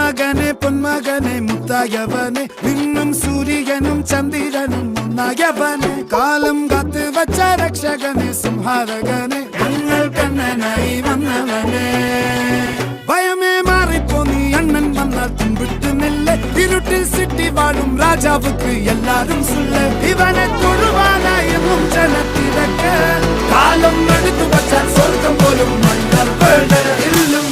മകനെ പൊന്മകനെ മുത്തായവനെ നിന്നും സൂര്യനും ചന്ദ്രനും ഒന്നായവനെ കാലം കാത്ത് വച്ച രക്ഷകനെ സംഹാരകനെ ഞങ്ങൾ കണ്ണനായി വന്നവനെ ഭയമേ മാറിപ്പോ നീ അണ്ണൻ വന്നാൽ തുമ്പിട്ട് നെല്ല് ഇരുട്ടിൽ സിറ്റി വാഴും രാജാവുക്ക് എല്ലാരും സുല്ല് ഇവനെ തൊഴുവാനായെന്നും ജനത്തിരക്ക് കാലം എടുത്തു വച്ചാൽ സ്വർഗം പോലും മണ്ണൽ ഇല്ലും